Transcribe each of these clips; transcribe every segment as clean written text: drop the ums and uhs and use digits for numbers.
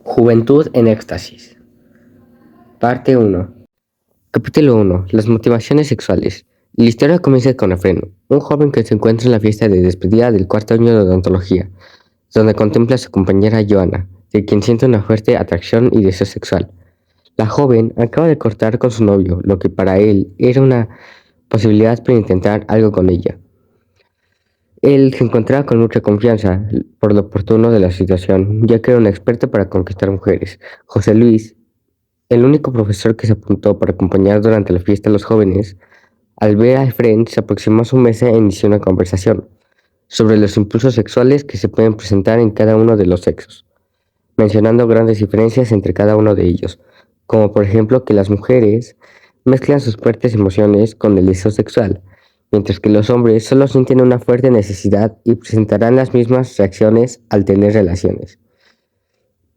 Juventud en éxtasis. Parte 1. Capítulo 1. Las motivaciones sexuales. La historia comienza con Efren, un joven que se encuentra en la fiesta de despedida del cuarto año de odontología, donde contempla a su compañera Joanna, de quien siente una fuerte atracción y deseo sexual. La joven acaba de cortar con su novio, lo que para él era una posibilidad para intentar algo con ella. Él se encontraba con mucha confianza por lo oportuno de la situación, ya que era un experto para conquistar mujeres. José Luis, el único profesor que se apuntó para acompañar durante la fiesta a los jóvenes, al ver a Efren, se aproximó a su mesa e inició una conversación sobre los impulsos sexuales que se pueden presentar en cada uno de los sexos, mencionando grandes diferencias entre cada uno de ellos, como por ejemplo que las mujeres mezclan sus fuertes emociones con el deseo sexual, mientras que los hombres solo sienten una fuerte necesidad y presentarán las mismas reacciones al tener relaciones.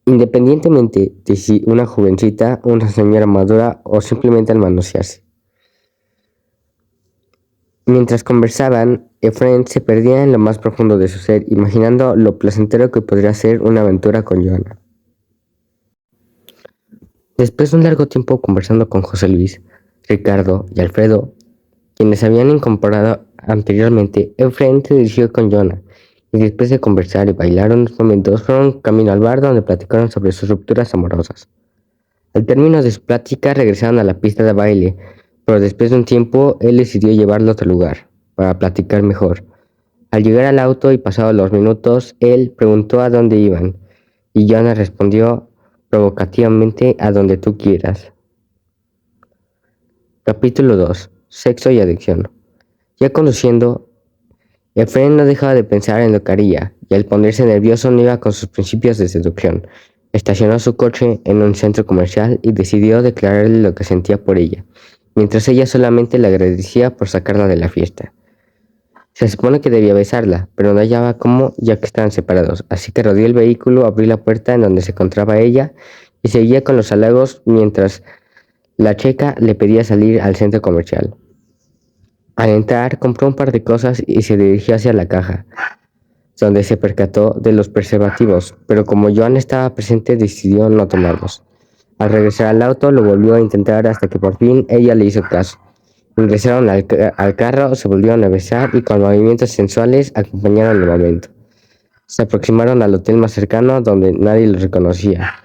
Independientemente de si una jovencita, una señora madura o simplemente al manosearse. Mientras conversaban, Efren se perdía en lo más profundo de su ser, imaginando lo placentero que podría ser una aventura con Joanna. Después de un largo tiempo conversando con José Luis, Ricardo y Alfredo, quienes habían incorporado anteriormente, Efren se dirigió con Joanna, y después de conversar y bailar unos momentos, fueron camino al bar donde platicaron sobre sus rupturas amorosas. Al término de su plática regresaron a la pista de baile, pero después de un tiempo él decidió llevarlo a otro lugar, para platicar mejor. Al llegar al auto y pasados los minutos, él preguntó a dónde iban, y Joanna respondió provocativamente a donde tú quieras. Capítulo 2. Sexo y adicción. Ya conduciendo, Efren no dejaba de pensar en lo que haría, y al ponerse nervioso no iba con sus principios de seducción. Estacionó su coche en un centro comercial y decidió declararle lo que sentía por ella, mientras ella solamente le agradecía por sacarla de la fiesta. Se supone que debía besarla, pero no hallaba cómo ya que estaban separados, así que rodeó el vehículo, abrió la puerta en donde se encontraba ella y seguía con los halagos mientras la checa le pedía salir al centro comercial. Al entrar, compró un par de cosas y se dirigió hacia la caja, donde se percató de los preservativos, pero como Joan estaba presente decidió no tomarlos. Al regresar al auto lo volvió a intentar hasta que por fin ella le hizo caso. Ingresaron al carro, se volvieron a besar y con movimientos sensuales acompañaron el momento. Se aproximaron al hotel más cercano donde nadie los reconocía.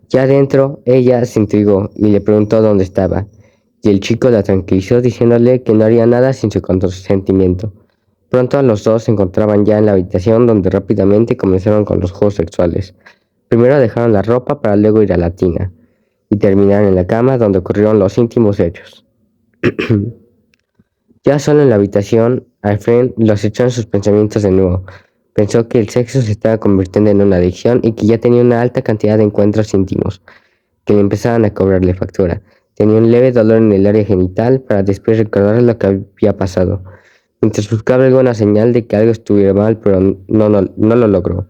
Ya adentro, ella se intrigó y le preguntó dónde estaba, y el chico la tranquilizó diciéndole que no haría nada sin su consentimiento. Pronto los dos se encontraban ya en la habitación donde rápidamente comenzaron con los juegos sexuales. Primero dejaron la ropa para luego ir a la tina, y terminaron en la cama donde ocurrieron los íntimos hechos. Ya solo en la habitación, Efren los echó en sus pensamientos de nuevo. Pensó que el sexo se estaba convirtiendo en una adicción y que ya tenía una alta cantidad de encuentros íntimos, que le empezaban a cobrarle factura. Tenía un leve dolor en el área genital para después recordar lo que había pasado, mientras buscaba alguna señal de que algo estuviera mal, pero no lo logró.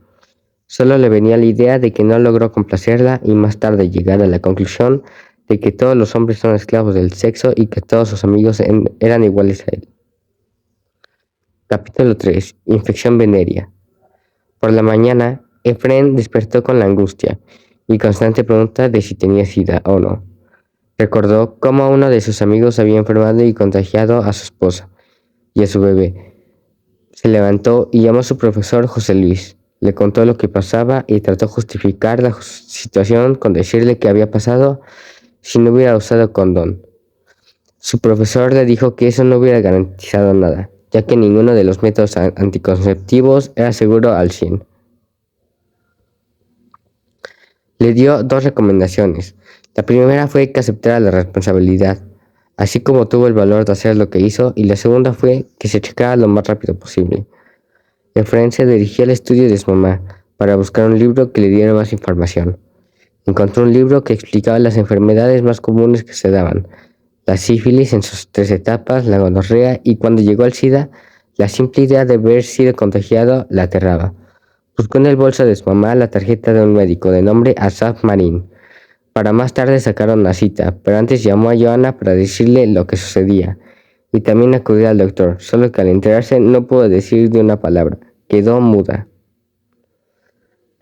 Solo le venía la idea de que no logró complacerla y más tarde llegar a la conclusión de que todos los hombres son esclavos del sexo y que todos sus amigos eran iguales a él. Capítulo 3. Infección venérea. Por la mañana, Efren despertó con la angustia y constante pregunta de si tenía sida o no. Recordó cómo uno de sus amigos había enfermado y contagiado a su esposa y a su bebé. Se levantó y llamó a su profesor José Luis. Le contó lo que pasaba y trató de justificar la situación con decirle que había pasado si no hubiera usado condón. Su profesor le dijo que eso no hubiera garantizado nada, ya que ninguno de los métodos anticonceptivos era seguro al 100%. Le dio dos recomendaciones. La primera fue que aceptara la responsabilidad, así como tuvo el valor de hacer lo que hizo, y la segunda fue que se checara lo más rápido posible. Efren se dirigió al estudio de su mamá para buscar un libro que le diera más información. Encontró un libro que explicaba las enfermedades más comunes que se daban, la sífilis en sus 3 etapas, la gonorrea y cuando llegó al SIDA, la simple idea de haber sido contagiado la aterraba. Buscó en el bolso de su mamá la tarjeta de un médico de nombre Asaf Marin. Para más tarde sacaron una cita, pero antes llamó a Joanna para decirle lo que sucedía. Y también acudió al doctor, solo que al enterarse no pudo decir de una palabra. Quedó muda.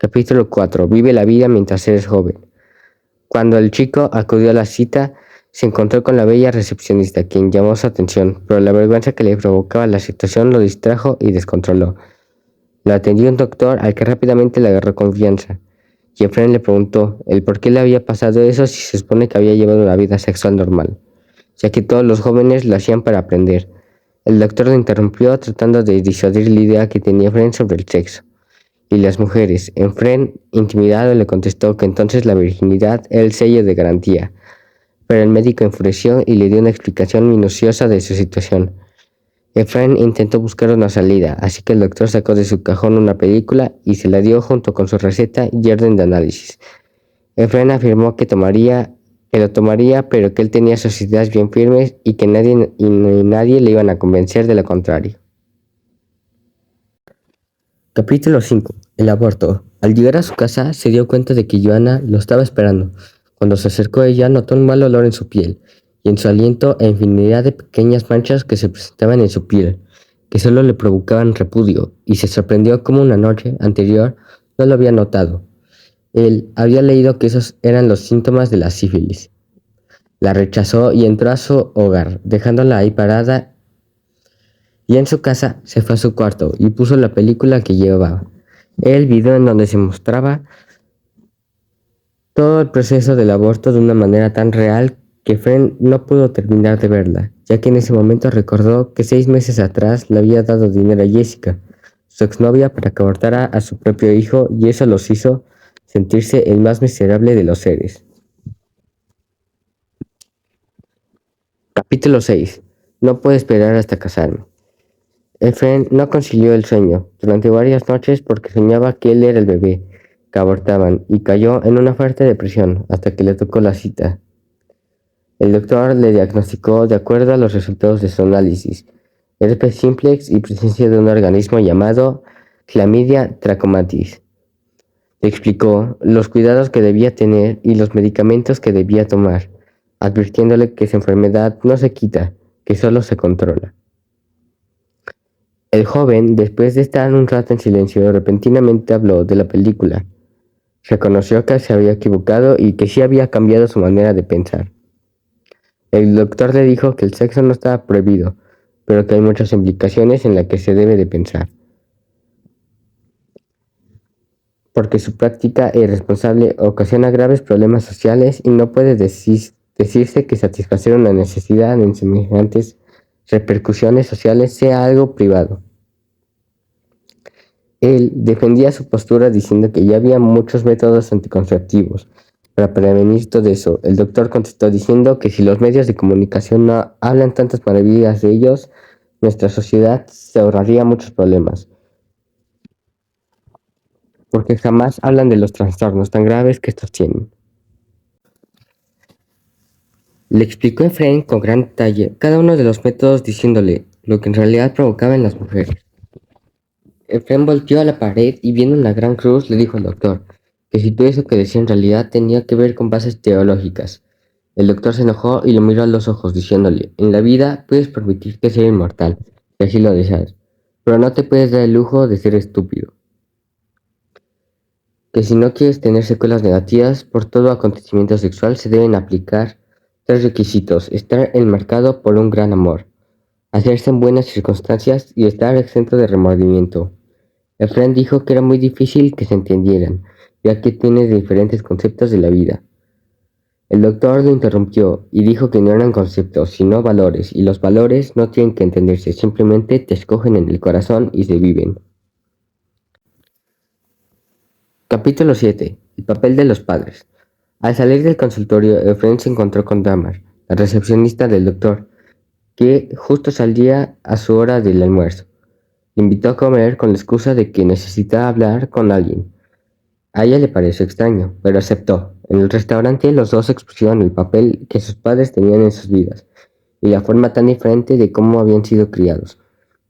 Capítulo 4. Vive la vida mientras eres joven. Cuando el chico acudió a la cita, se encontró con la bella recepcionista, quien llamó su atención, pero la vergüenza que le provocaba la situación lo distrajo y descontroló. Lo atendió un doctor al que rápidamente le agarró confianza. Y Efraín le preguntó el por qué le había pasado eso si se supone que había llevado una vida sexual normal, ya que todos los jóvenes lo hacían para aprender. El doctor lo interrumpió tratando de disuadir la idea que tenía Efraín sobre el sexo y las mujeres. Efraín, intimidado, le contestó que entonces la virginidad era el sello de garantía, pero el médico enfureció y le dio una explicación minuciosa de su situación. Efraín intentó buscar una salida, así que el doctor sacó de su cajón una película y se la dio junto con su receta y orden de análisis. Efraín afirmó que lo tomaría, pero que él tenía sus ideas bien firmes y que nadie le iban a convencer de lo contrario. Capítulo 5. El aborto. Al llegar a su casa, se dio cuenta de que Joanna lo estaba esperando. Cuando se acercó a ella, notó un mal olor en su piel y en su aliento e infinidad de pequeñas manchas que se presentaban en su piel, que solo le provocaban repudio, y se sorprendió cómo una noche anterior no lo había notado. Él había leído que esos eran los síntomas de la sífilis. La rechazó y entró a su hogar, dejándola ahí parada, y en su casa se fue a su cuarto y puso la película que llevaba. El video en donde se mostraba todo el proceso del aborto de una manera tan real que Fren no pudo terminar de verla, ya que en ese momento recordó que 6 meses atrás le había dado dinero a Jessica, su exnovia, para que abortara a su propio hijo, y eso los hizo sentirse el más miserable de los seres. Capítulo 6. No puedo esperar hasta casarme. Efraín no concilió el sueño durante varias noches porque soñaba que él era el bebé que abortaban y cayó en una fuerte depresión hasta que le tocó la cita. El doctor le diagnosticó de acuerdo a los resultados de su análisis, herpes simplex y presencia de un organismo llamado Chlamydia trachomatis. Le explicó los cuidados que debía tener y los medicamentos que debía tomar, advirtiéndole que esa enfermedad no se quita, que solo se controla. El joven, después de estar un rato en silencio, repentinamente habló de la película. Reconoció que se había equivocado y que sí había cambiado su manera de pensar. El doctor le dijo que el sexo no estaba prohibido, pero que hay muchas implicaciones en las que se debe de pensar, porque su práctica irresponsable ocasiona graves problemas sociales y no puede decirse que satisfacer una necesidad en semejantes repercusiones sociales sea algo privado. Él defendía su postura diciendo que ya había muchos métodos anticonceptivos para prevenir todo eso. El doctor contestó diciendo que si los medios de comunicación no hablan tantas maravillas de ellos, nuestra sociedad se ahorraría muchos problemas, porque jamás hablan de los trastornos tan graves que estos tienen. Le explicó Efraín con gran detalle cada uno de los métodos, diciéndole lo que en realidad provocaba en las mujeres. Efraín volteó a la pared y, viendo una gran cruz, le dijo al doctor que si todo eso que decía en realidad tenía que ver con bases teológicas. El doctor se enojó y lo miró a los ojos, diciéndole: en la vida puedes permitirte ser inmortal, si así lo deseas, pero no te puedes dar el lujo de ser estúpido. Que si no quieres tener secuelas negativas por todo acontecimiento sexual, se deben aplicar 3 requisitos: estar enmarcado por un gran amor, hacerse en buenas circunstancias y estar exento de remordimiento. Efraín dijo que era muy difícil que se entendieran, ya que tiene diferentes conceptos de la vida. El doctor lo interrumpió y dijo que no eran conceptos, sino valores, y los valores no tienen que entenderse, simplemente te escogen en el corazón y se viven. Capítulo 7. El papel de los padres. Al salir del consultorio, Efraín se encontró con Tamar, la recepcionista del doctor, que justo salía a su hora del almuerzo. Le invitó a comer con la excusa de que necesitaba hablar con alguien. A ella le pareció extraño, pero aceptó. En el restaurante los dos expusieron el papel que sus padres tenían en sus vidas y la forma tan diferente de cómo habían sido criados.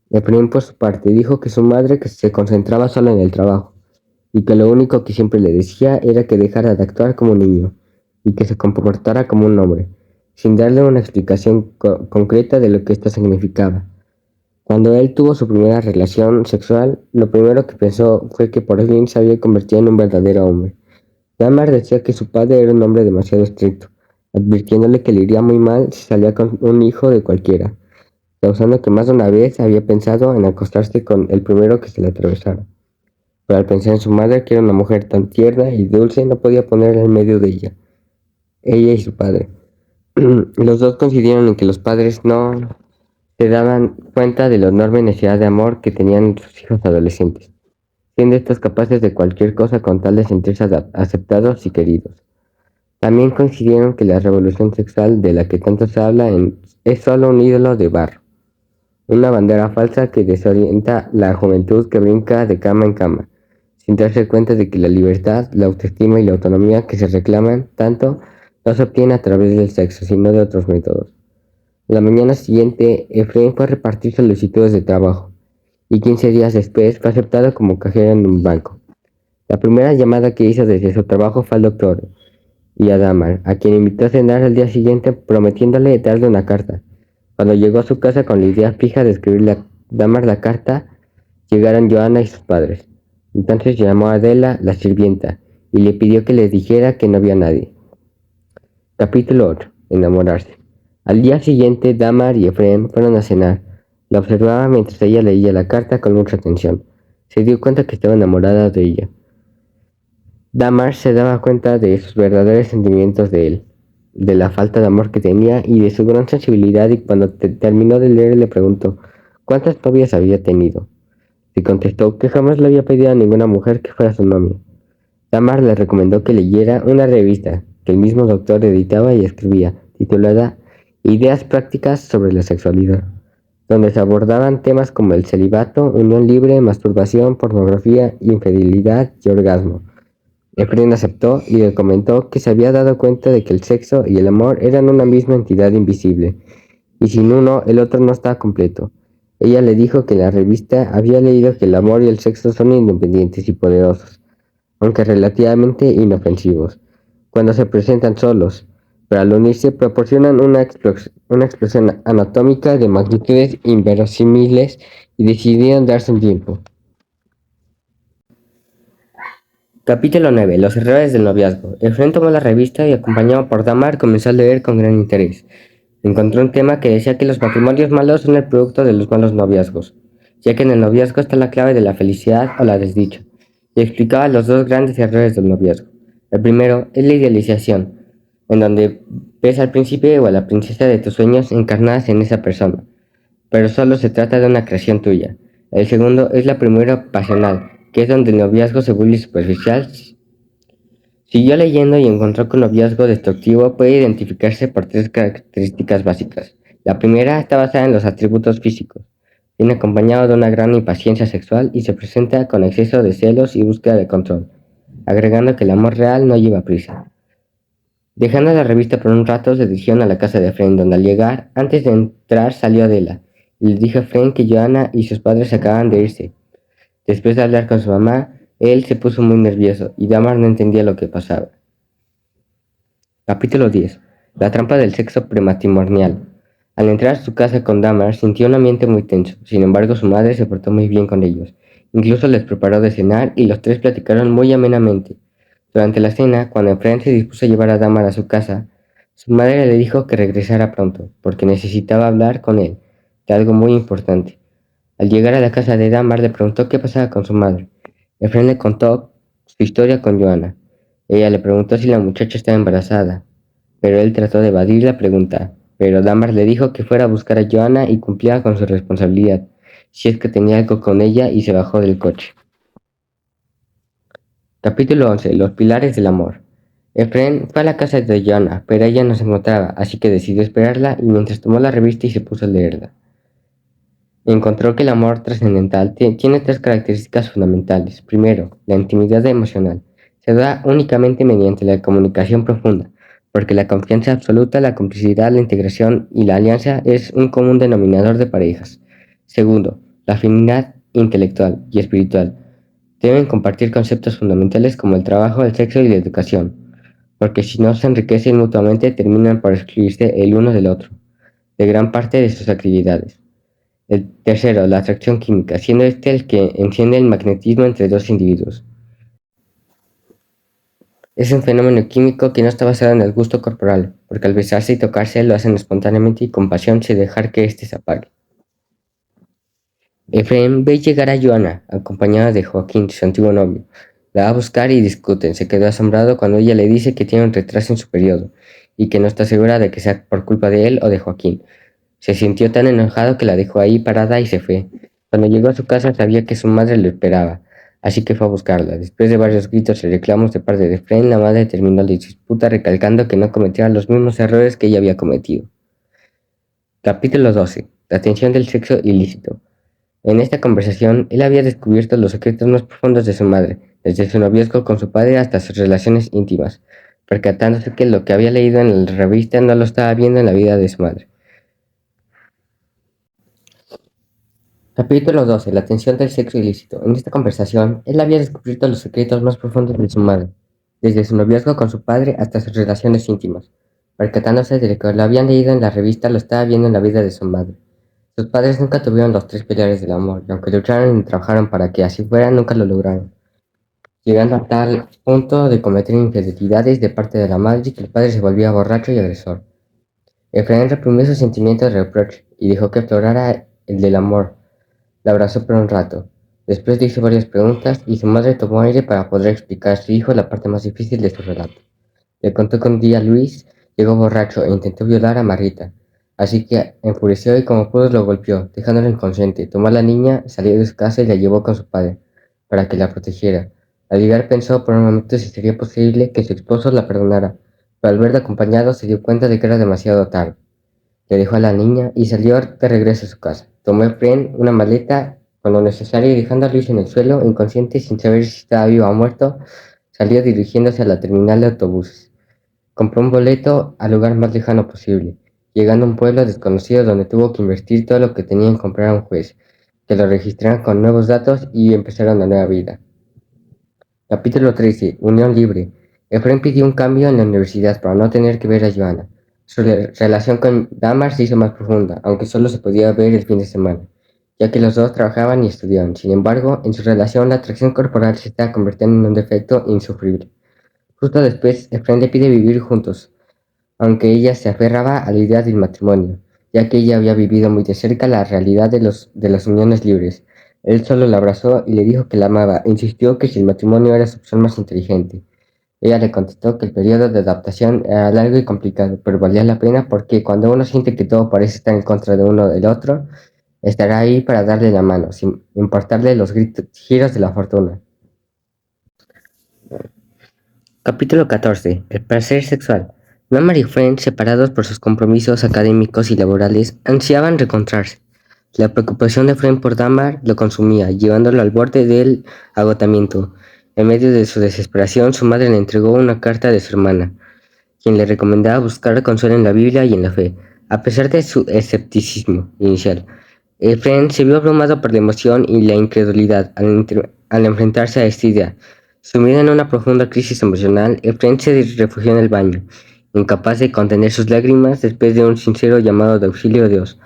Efraín, por su parte, dijo que su madre que se concentraba solo en el trabajo y que lo único que siempre le decía era que dejara de actuar como un niño y que se comportara como un hombre, sin darle una explicación concreta de lo que esto significaba. Cuando él tuvo su primera relación sexual, lo primero que pensó fue que por fin se había convertido en un verdadero hombre. Dahmer decía que su padre era un hombre demasiado estricto, advirtiéndole que le iría muy mal si salía con un hijo de cualquiera, causando que más de una vez había pensado en acostarse con el primero que se le atravesara. Pero al pensar en su madre, que era una mujer tan tierna y dulce, no podía ponerla en medio de ella y su padre. Los dos coincidieron en que los padres no se daban cuenta de la enorme necesidad de amor que tenían sus hijos adolescentes, siendo estos capaces de cualquier cosa con tal de sentirse aceptados y queridos. También coincidieron que la revolución sexual de la que tanto se habla es solo un ídolo de barro, una bandera falsa que desorienta la juventud que brinca de cama en cama, sin darse cuenta de que la libertad, la autoestima y la autonomía que se reclaman tanto no se obtienen a través del sexo, sino de otros métodos. La mañana siguiente, Efraín fue a repartir solicitudes de trabajo, y 15 días después fue aceptado como cajero en un banco. La primera llamada que hizo desde su trabajo fue al doctor y a Dahmer, a quien invitó a cenar al día siguiente prometiéndole darle una carta. Cuando llegó a su casa con la idea fija de escribirle a Dahmer la carta, llegaron Joanna y sus padres. Entonces llamó a Adela, la sirvienta, y le pidió que le dijera que no había nadie. Capítulo 8. Enamorarse. Al día siguiente, Dahmer y Efraín fueron a cenar. La observaba mientras ella leía la carta con mucha atención. Se dio cuenta que estaba enamorada de ella. Dahmer se daba cuenta de sus verdaderos sentimientos de él, de la falta de amor que tenía y de su gran sensibilidad, y cuando terminó de leer le preguntó cuántas novias había tenido. Le contestó que jamás le había pedido a ninguna mujer que fuera su novia. Dahmer le recomendó que leyera una revista que el mismo doctor editaba y escribía, titulada Ideas prácticas sobre la sexualidad, donde se abordaban temas como el celibato, unión libre, masturbación, pornografía, infidelidad y orgasmo. Efraín aceptó y le comentó que se había dado cuenta de que el sexo y el amor eran una misma entidad invisible, y sin uno el otro no estaba completo. Ella le dijo que en la revista había leído que el amor y el sexo son independientes y poderosos, aunque relativamente inofensivos, cuando se presentan solos, pero al unirse proporcionan una explosión anatómica de magnitudes inverosímiles, y decidieron darse un tiempo. Capítulo 9. Los errores del noviazgo. Efraín tomó la revista y, acompañado por Dahmer, comenzó a leer con gran interés. Encontró un tema que decía que los matrimonios malos son el producto de los malos noviazgos, ya que en el noviazgo está la clave de la felicidad o la desdicha, y explicaba los dos grandes errores del noviazgo. El primero es la idealización, en donde ves al príncipe o a la princesa de tus sueños encarnadas en esa persona, pero solo se trata de una creación tuya. El segundo es la primera pasional, que es donde el noviazgo se vuelve superficial. Siguió leyendo y encontró que un noviazgo destructivo puede identificarse por tres características básicas. La primera está basada en los atributos físicos. Viene acompañado de una gran impaciencia sexual y se presenta con exceso de celos y búsqueda de control, agregando que el amor real no lleva prisa. Dejando la revista por un rato, se dirigieron a la casa de Efraín, donde al llegar, antes de entrar, salió Adela y le dijo a Efraín que Joanna y sus padres acababan de irse. Después de hablar con su mamá, él se puso muy nervioso y Dahmer no entendía lo que pasaba. Capítulo 10. La trampa del sexo prematrimonial. Al entrar a su casa con Dahmer, sintió un ambiente muy tenso. Sin embargo, su madre se portó muy bien con ellos. Incluso les preparó de cenar y los tres platicaron muy amenamente. Durante la cena, cuando Efraín se dispuso a llevar a Dahmer a su casa, su madre le dijo que regresara pronto, porque necesitaba hablar con él de algo muy importante. Al llegar a la casa de Dahmer, le preguntó qué pasaba con su madre. Efraín le contó su historia con Joanna. Ella le preguntó si la muchacha estaba embarazada, pero él trató de evadir la pregunta. Pero Dahmer le dijo que fuera a buscar a Joanna y cumpliera con su responsabilidad, si es que tenía algo con ella, y se bajó del coche. Capítulo 11. Los pilares del amor. Efraín fue a la casa de Joanna, pero ella no se encontraba, así que decidió esperarla y mientras tomó la revista y se puso a leerla. Encontró que el amor trascendental tiene tres características fundamentales. Primero, la intimidad emocional. Se da únicamente mediante la comunicación profunda, porque la confianza absoluta, la complicidad, la integración y la alianza es un común denominador de parejas. Segundo, la afinidad intelectual y espiritual. Deben compartir conceptos fundamentales como el trabajo, el sexo y la educación, porque si no se enriquecen mutuamente terminan por excluirse el uno del otro, de gran parte de sus actividades. El tercero, la atracción química, siendo este el que enciende el magnetismo entre dos individuos. Es un fenómeno químico que no está basado en el gusto corporal, porque al besarse y tocarse lo hacen espontáneamente y con pasión sin dejar que éste se apague. Efraín ve llegar a Joana, acompañada de Joaquín, su antiguo novio. La va a buscar y discuten. Se quedó asombrado cuando ella le dice que tiene un retraso en su periodo y que no está segura de que sea por culpa de él o de Joaquín. Se sintió tan enojado que la dejó ahí parada y se fue. Cuando llegó a su casa sabía que su madre lo esperaba, así que fue a buscarla. Después de varios gritos y reclamos de parte de Efraín, la madre terminó la disputa recalcando que no cometiera los mismos errores que ella había cometido. Capítulo 12. La tensión del sexo ilícito. En esta conversación, él había descubierto los secretos más profundos de su madre, desde su noviazgo con su padre hasta sus relaciones íntimas, percatándose que lo que había leído en la revista no lo estaba viendo en la vida de su madre. Capítulo 12. La tensión del sexo ilícito. En esta conversación, él había descubierto los secretos más profundos de su madre, desde su noviazgo con su padre hasta sus relaciones íntimas, percatándose de que lo habían leído en la revista lo estaba viendo en la vida de su madre. Sus padres nunca tuvieron los tres pilares del amor, y aunque lucharon y trabajaron para que así fuera, nunca lo lograron, llegando a tal punto de cometer infidelidades de parte de la madre que el padre se volvía borracho y agresor. Efraín reprimió sus sentimientos de reproche y dejó que aflorara el del amor. La abrazó por un rato. Después le hizo varias preguntas y su madre tomó aire para poder explicar a su hijo la parte más difícil de su relato. Le contó que un día Luis llegó borracho e intentó violar a Marita, así que enfureció y como pudo lo golpeó, dejándolo inconsciente. Tomó a la niña, salió de su casa y la llevó con su padre, para que la protegiera. Al llegar pensó por un momento si sería posible que su esposo la perdonara, pero al verla acompañado se dio cuenta de que era demasiado tarde. Le dejó a la niña y salió de regreso a su casa. Tomó Efraín una maleta con lo necesario y dejando a Luis en el suelo, inconsciente sin saber si estaba vivo o muerto, salió dirigiéndose a la terminal de autobuses. Compró un boleto al lugar más lejano posible, llegando a un pueblo desconocido donde tuvo que invertir todo lo que tenía en comprar a un juez, que lo registraran con nuevos datos y empezara una nueva vida. Capítulo 13. Unión libre. Efraín pidió un cambio en la universidad para no tener que ver a Joana. Su relación con Damar se hizo más profunda, aunque solo se podía ver el fin de semana, ya que los dos trabajaban y estudiaban. Sin embargo, en su relación la atracción corporal se estaba convirtiendo en un defecto insufrible. Justo después, Efraín le pide vivir juntos, aunque ella se aferraba a la idea del matrimonio, ya que ella había vivido muy de cerca la realidad de las uniones libres. Él solo la abrazó y le dijo que la amaba, e insistió que si el matrimonio era su opción más inteligente. Ella le contestó que el periodo de adaptación era largo y complicado, pero valía la pena porque cuando uno siente que todo parece estar en contra de uno del otro, estará ahí para darle la mano, sin importarle los giros de la fortuna. Capítulo 14. El placer sexual. Dahmer y Friend, separados por sus compromisos académicos y laborales, ansiaban reencontrarse. La preocupación de Friend por Dahmer lo consumía, llevándolo al borde del agotamiento. En medio de su desesperación, su madre le entregó una carta de su hermana, quien le recomendaba buscar consuelo en la Biblia y en la fe, a pesar de su escepticismo inicial. Efraín se vio abrumado por la emoción y la incredulidad al enfrentarse a esta idea. Sumido en una profunda crisis emocional, Efraín se refugió en el baño, incapaz de contener sus lágrimas después de un sincero llamado de auxilio a Dios.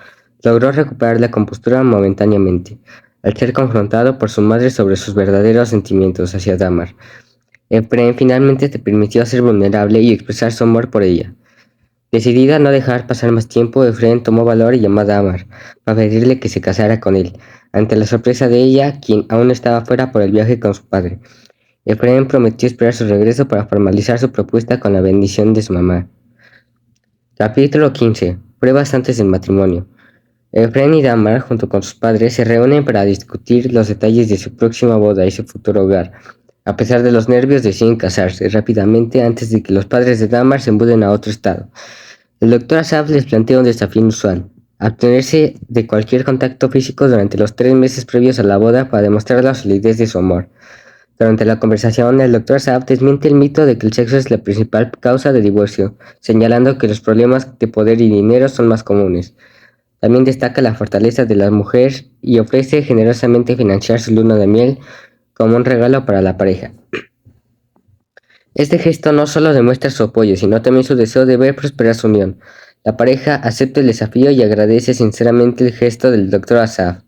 Logró recuperar la compostura momentáneamente, al ser confrontado por su madre sobre sus verdaderos sentimientos hacia Dahmer. Efraín finalmente se permitió ser vulnerable y expresar su amor por ella. Decidida a no dejar pasar más tiempo, Efraín tomó valor y llamó a Dahmer para pedirle que se casara con él, ante la sorpresa de ella, quien aún estaba fuera por el viaje con su padre. Efraín prometió esperar su regreso para formalizar su propuesta con la bendición de su mamá. Capítulo 15. Pruebas antes del matrimonio. Efraín y Dahmer, junto con sus padres, se reúnen para discutir los detalles de su próxima boda y su futuro hogar. A pesar de los nervios, deciden casarse rápidamente antes de que los padres de Dahmer se muden a otro estado. El doctor Asaf les plantea un desafío inusual: abstenerse de cualquier contacto físico durante los 3 meses previos a la boda para demostrar la solidez de su amor. Durante la conversación, el doctor Saab desmiente el mito de que el sexo es la principal causa de divorcio, señalando que los problemas de poder y dinero son más comunes. También destaca la fortaleza de la mujer y ofrece generosamente financiar su luna de miel como un regalo para la pareja. Este gesto no solo demuestra su apoyo, sino también su deseo de ver prosperar su unión. La pareja acepta el desafío y agradece sinceramente el gesto del Dr. Asaf,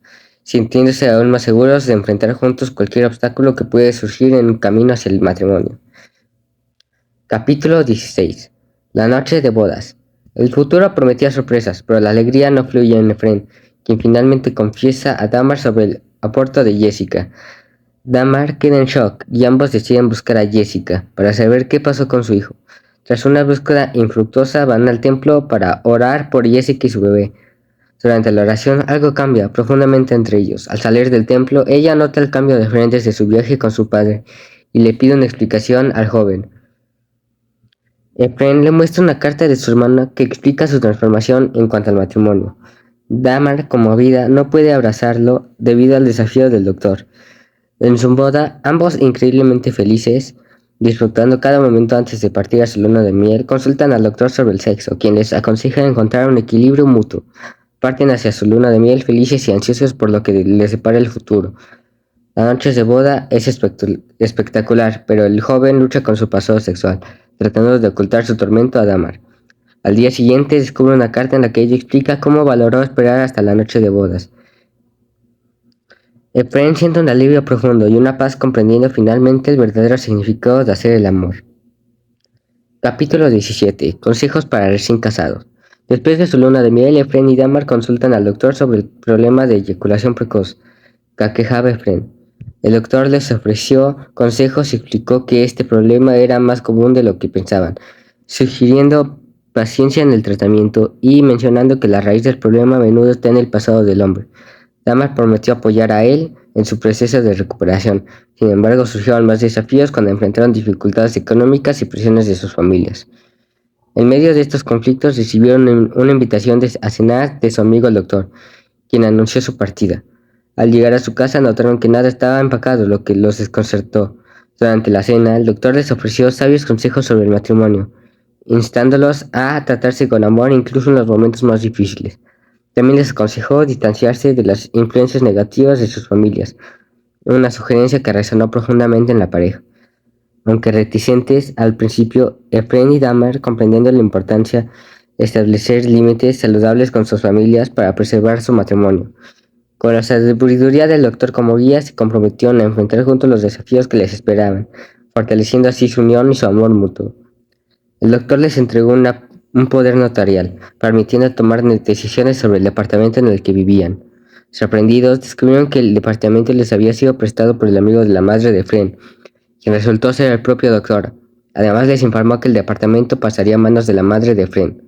sintiéndose aún más seguros de enfrentar juntos cualquier obstáculo que puede surgir en un camino hacia el matrimonio. Capítulo 16. La noche de bodas. El futuro prometía sorpresas, pero la alegría no fluye en Efren, quien finalmente confiesa a Damar sobre el aborto de Jessica. Damar queda en shock y ambos deciden buscar a Jessica para saber qué pasó con su hijo. Tras una búsqueda infructuosa van al templo para orar por Jessica y su bebé. Durante la oración algo cambia profundamente entre ellos. Al salir del templo, ella nota el cambio de Efren desde su viaje con su padre y le pide una explicación al joven. Efren le muestra una carta de su hermana que explica su transformación en cuanto al matrimonio. Damar, conmovida, no puede abrazarlo debido al desafío del doctor. En su boda, ambos increíblemente felices, disfrutando cada momento antes de partir a su luna de miel, consultan al doctor sobre el sexo, quien les aconseja encontrar un equilibrio mutuo. Parten hacia su luna de miel felices y ansiosos por lo que les separa el futuro. La noche de boda es espectacular, pero el joven lucha con su pasado sexual, tratando de ocultar su tormento a Damar. Al día siguiente descubre una carta en la que ella explica cómo valoró esperar hasta la noche de bodas. Efren siente un alivio profundo y una paz comprendiendo finalmente el verdadero significado de hacer el amor. Capítulo 17. Consejos para recién casados. Después de su luna de miel, Efren y Damar consultan al doctor sobre el problema de eyaculación precoz que aquejaba a Efren. El doctor les ofreció consejos y explicó que este problema era más común de lo que pensaban, sugiriendo paciencia en el tratamiento y mencionando que la raíz del problema a menudo está en el pasado del hombre. Damar prometió apoyar a él en su proceso de recuperación. Sin embargo, surgieron más desafíos cuando enfrentaron dificultades económicas y presiones de sus familias. En medio de estos conflictos recibieron una invitación a cenar de su amigo el doctor, quien anunció su partida. Al llegar a su casa notaron que nada estaba empacado, lo que los desconcertó. Durante la cena, el doctor les ofreció sabios consejos sobre el matrimonio, instándolos a tratarse con amor incluso en los momentos más difíciles. También les aconsejó distanciarse de las influencias negativas de sus familias, una sugerencia que resonó profundamente en la pareja. Aunque reticentes al principio, Efren y Damar, comprendiendo la importancia de establecer límites saludables con sus familias para preservar su matrimonio. Con la sabiduría del doctor como guía, se comprometieron a enfrentar juntos los desafíos que les esperaban, fortaleciendo así su unión y su amor mutuo. El doctor les entregó un poder notarial, permitiendo tomar decisiones sobre el departamento en el que vivían. Sorprendidos, descubrieron que el departamento les había sido prestado por el amigo de la madre de Efren, quien resultó ser el propio doctor. Además les informó que el departamento pasaría a manos de la madre de Efren.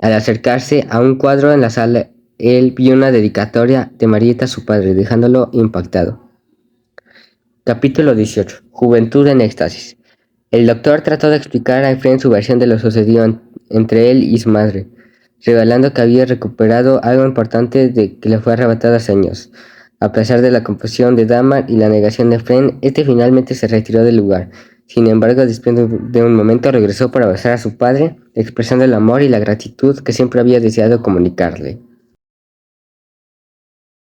Al acercarse a un cuadro en la sala, él vio una dedicatoria de Marieta a su padre, dejándolo impactado. Capítulo 18. Juventud en éxtasis. El doctor trató de explicar a Efren su versión de lo sucedido entre él y su madre, revelando que había recuperado algo importante de que le fue arrebatado hace años. A pesar de la confusión de Damar y la negación de Efren, este finalmente se retiró del lugar. Sin embargo, después de un momento regresó para abrazar a su padre, expresando el amor y la gratitud que siempre había deseado comunicarle.